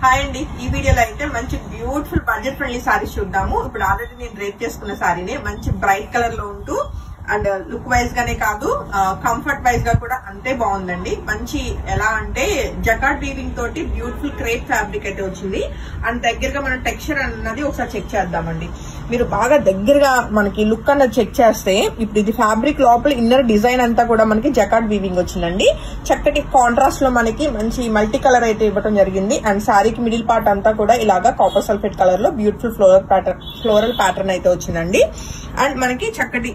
Hi అండి, ఈ వీడియోలో అయితే మంచి బ్యూటిఫుల్ బడ్జెట్ ఫ్రెండ్లీ సారీస్ చూద్దాము. ఇప్పుడు ఆల్రెడీ నేను డ్రేప్ చేసుకున్న సారీనే మంచి బ్రైట్ కలర్ లో ఉంటూ అండ్ లుక్ వైజ్ గానే కాదు కంఫర్ట్ వైజ్ గా కూడా అంతే బాగుందండి. మంచి ఎలా అంటే జకార్డ్ వీవింగ్ తోటి బ్యూటిఫుల్ క్రేప్ ఫ్యాబ్రిక్ అయితే వచ్చింది. అండ్ దగ్గరగా మనం టెక్స్చర్ అన్నది ఒకసారి చెక్ చేద్దామండి. మీరు బాగా దగ్గరగా మనకి లుక్ అన్నది చెక్ చేస్తే ఇప్పుడు ఇది ఫ్యాబ్రిక్ లోపల ఇన్నర్ డిజైన్ అంతా కూడా మనకి జకార్డ్ వీవింగ్ వచ్చిందండి. చక్కటి కాంట్రాస్ట్ లో మనకి మంచి మల్టీ కలర్ అయితే ఇవ్వడం జరిగింది. అండ్ శారీకి మిడిల్ పార్ట్ అంతా కూడా ఇలాగా కాపర్ సల్ఫేట్ కలర్ లో బ్యూటిఫుల్ ఫ్లోరల్ ప్యాటర్న్ అయితే వచ్చిందండి. అండ్ మనకి చక్కటి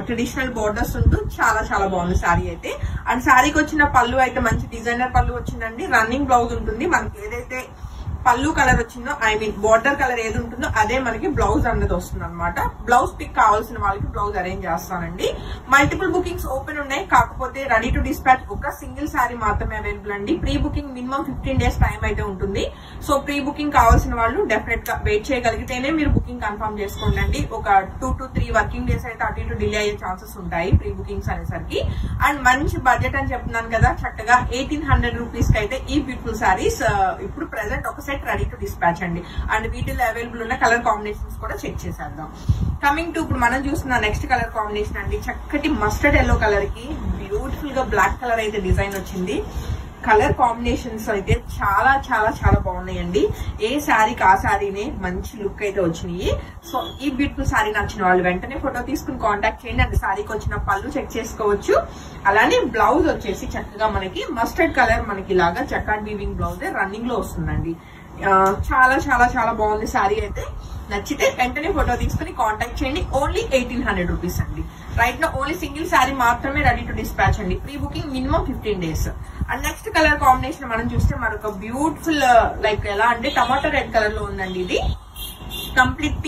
ట్రెడిషనల్ బోర్డర్స్ ఉంటూ చాలా చాలా బాగుంది శారీ అయితే. అండ్ శారీకి వచ్చిన పళ్ళు అయితే మంచి డిజైనర్ పళ్ళు వచ్చిందండి. రన్నింగ్ బ్లౌజ్ ఉంటుంది. మనకి ఏదైతే పళ్ళు కలర్ వచ్చిందో బోర్డర్ కలర్ ఏది ఉంటుందో అదే మనకి బ్లౌజ్ అన్నది వస్తుంది అనమాట. బ్లౌజ్ పిక్ కావాల్సిన వాళ్ళకి బ్లౌజ్ అరేంజ్ చేస్తానండి. మల్టిపుల్ బుకింగ్స్ ఓపెన్ ఉన్నాయి. కాకపోతే రెడీ టు డిస్పాచ్ ఒక సింగిల్ శారీ మాత్రమే అవైలబుల్ అండి. Pre booking minimum 15 days time అయితే ఉంటుంది. సో ప్రీ బుకింగ్ కావాల్సిన వాళ్ళు డెఫినెట్ గా వెయిట్ చేయగలిగితేనే మీరు బుకింగ్ కన్ఫర్మ్ చేసుకోండి. ఒక 2 to 3 వర్కింగ్ డేస్ అయితే అటు ఇటు డిలే అయ్యే ఛాన్సెస్ ఉంటాయి ప్రీ బుకింగ్స్ అనేసరికి. అండ్ మంచి బడ్జెట్ అని చెప్తున్నాను కదా, చక్కగా 1800 రూపీస్ కి అయితే ఈ బ్యూటిఫుల్ శారీస్ ఇప్పుడు ప్రెసెంట్ ఒక రెడీ టు డిస్పాచ్ అండి. అండ్ వీటిలో అవైలబుల్ ఉన్న కలర్ కాంబినేషన్స్ కూడా చెక్ చేసేద్దాం. కమింగ్ టు ఇప్పుడు మనం చూస్తున్న నెక్స్ట్ కలర్ కాంబినేషన్ అండి. చక్కటి మస్టర్డ్ ఎల్లో కలర్ కి బ్యూటిఫుల్ గా బ్లాక్ కలర్ అయితే డిజైన్ వచ్చింది. కలర్ కాంబినేషన్స్ అయితే చాలా చాలా చాలా బాగున్నాయండి. ఏ శారీకి ఆ శారీనే మంచి లుక్ అయితే వచ్చినాయి. సో ఈ బ్యూటిఫుల్ శారీ నచ్చిన వాళ్ళు వెంటనే ఫోటో తీసుకుని కాంటాక్ట్ చేయండి. అండ్ శారీకి వచ్చిన పళ్ళు చెక్ చేసుకోవచ్చు. అలానే బ్లౌజ్ వచ్చేసి చక్కగా మనకి మస్టర్డ్ కలర్ మనకి ఇలాగా జకార్డ్ వీవింగ్ బ్లౌజ్ రన్నింగ్ లో వస్తుందండి. చాలా చాలా చాలా బాగుంది శారీ అయితే. నచ్చితే వెంటనే ఫోటో తీసుకుని కాంటాక్ట్ చేయండి. ఓన్లీ 1800 రూపీస్ అండి. రైట్ నా ఓన్లీ సింగిల్ శారీ మాత్రమే రెడీ టు డిస్పాచ్ అండి. Pre booking minimum 15 days. And next colour combination మనం చూస్తే మరొక బ్యూటిఫుల్ లైక్ ఎలా అంటే టమాటో రెడ్ కలర్ లో ఉందండి. ఇది కంప్లీట్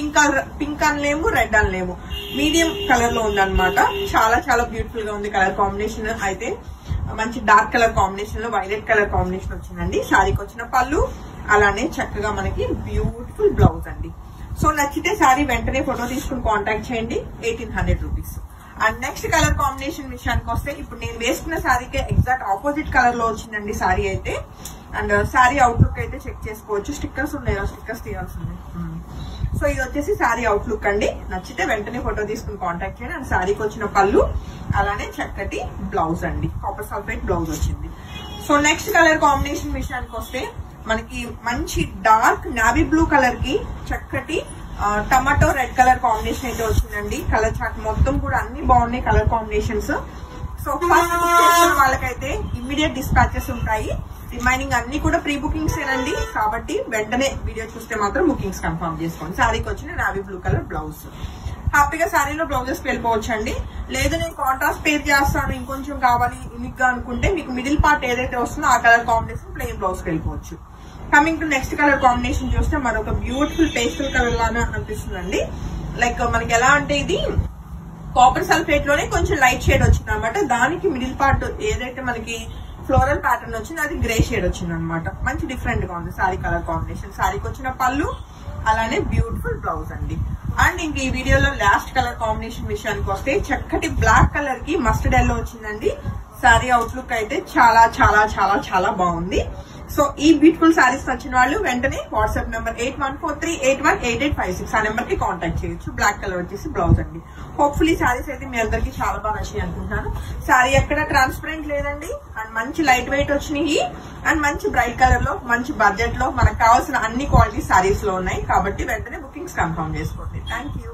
పింక్ అనలేము, రెడ్ అనలేము, మీడియం కలర్ లో ఉందన్నమాట. చాలా చాలా బ్యూటిఫుల్ గా ఉంది కలర్ కాంబినేషన్ అయితే. మంచి డార్క్ కలర్ కాంబినేషన్ లో వైలెట్ కలర్ కాంబినేషన్ వచ్చిందండి. శారీకి వచ్చిన పళ్ళు అలానే చక్కగా మనకి బ్యూటిఫుల్ బ్లౌజ్ అండి. సో నచ్చితే శారీ వెంటనే ఫోటో తీసుకుని కాంటాక్ట్ చేయండి. 1800 rupees. And next colour combination విషయానికి వస్తే ఇప్పుడు నేను వేసుకున్న శారీకే ఎగ్జాక్ట్ ఆపోజిట్ కలర్ లో వచ్చిందండి శారీ అయితే. అండ్ శారీ అవుట్లుక్ అయితే చెక్ చేసుకోవచ్చు. స్టిక్కర్స్ ఉన్నాయి, స్టిక్కర్స్ తీయాల్సి ఉంది. సో ఇది వచ్చేసి శారీ అవుట్లుక్ అండి. నచ్చితే వెంటనే ఫోటో తీసుకుని కాంటాక్ట్ చేయండి. అండ్ శారీకి వచ్చిన పళ్ళు అలానే చక్కటి బ్లౌజ్ అండి. కాపర్ సల్ఫేట్ బ్లౌజ్ వచ్చింది. సో నెక్స్ట్ కలర్ కాంబినేషన్ విషయానికి వస్తే మనకి మంచి డార్క్ నావీ బ్లూ కలర్ కి చక్కటి టమాటో రెడ్ కలర్ కాంబినేషన్ అయితే వచ్చిందండి. కలర్ చార్ట్ మొత్తం కూడా అన్ని బాగున్నాయి colour combinations. So first book చేసుకున్న వాళ్ళకైతే ఇమ్మీడియట్ డిస్పాచెస్ ఉంటాయి. రిమైనింగ్ అన్ని కూడా ప్రీ బుకింగ్స్ ఏనండి. కాబట్టి వెంటనే వీడియో చూస్తే మాత్రం బుకింగ్స్ కన్ఫర్మ్ చేసుకోండి. శారీకి వచ్చిన నావీ బ్లూ కలర్ బ్లౌజ్. హ్యాపీగా శారీలో బ్లౌజెస్ వెళ్ళిపోవచ్చు అండి. లేదు నేను కాంట్రాస్ట్ పేర్ చేస్తాను ఇంకొంచెం కావాలి యూనిక్ గా అనుకుంటే మీకు మిడిల్ పార్ట్ ఏదైతే వస్తుందో ఆ కలర్ కాంబినేషన్ ప్లెయిన్ బ్లౌజ్ వెళ్ళిపోవచ్చు. Coming to next colour combination చూస్తే మరొక బ్యూటిఫుల్ పేస్టల్ కలర్ లాగా అనిపిస్తుందండి. లైక్ మనకి ఎలా అంటే ఇది కాపర్ సల్ఫేట్ లోనే కొంచెం లైట్ షేడ్ వచ్చింది అనమాట. దానికి మిడిల్ పార్ట్ ఏదైతే మనకి ఫ్లోరల్ ప్యాటర్న్ వచ్చింది అది గ్రే షేడ్ వచ్చింది అనమాట. మంచి డిఫరెంట్ గా ఉంది శారీ కలర్ కాంబినేషన్. శారీకి వచ్చిన పళ్ళు అలానే బ్యూటిఫుల్ బ్లౌజ్ అండి. అండ్ ఇంక ఈ వీడియోలో లాస్ట్ కలర్ కాంబినేషన్ విషయానికి వస్తే చక్కటి బ్లాక్ కలర్ కి మస్టర్డ్ ఎల్లో వచ్చిందండి. శారీ అవుట్లుక్ అయితే చాలా చాలా చాలా చాలా బాగుంది. సో ఈ బ్యూటిఫుల్ శారీస్ నచ్చిన వాళ్ళు వెంటనే వాట్సాప్ నెంబర్ 8143818856 ఆ నెంబర్ కి కాంటాక్ట్ చేయొచ్చు. బ్లాక్ కలర్ వచ్చేసి బ్లౌజ్ అండి. హోప్ఫుల్లీ శారీస్ అయితే మీ అందరికి చాలా బాగా నచ్చాయి అనుకుంటున్నాను. శారీ ఎక్కడ ట్రాన్స్పరెంట్ లేదండి. అండ్ మంచి లైట్ వెయిట్ వచ్చినాయి. అండ్ మంచి బ్రైట్ కలర్ లో మంచి బడ్జెట్ లో మనకు కావాల్సిన అన్ని క్వాలిటీ శారీస్ లో ఉన్నాయి. కాబట్టి వెంటనే బుకింగ్స్ కన్ఫర్మ్ చేసుకోండి. Thank you.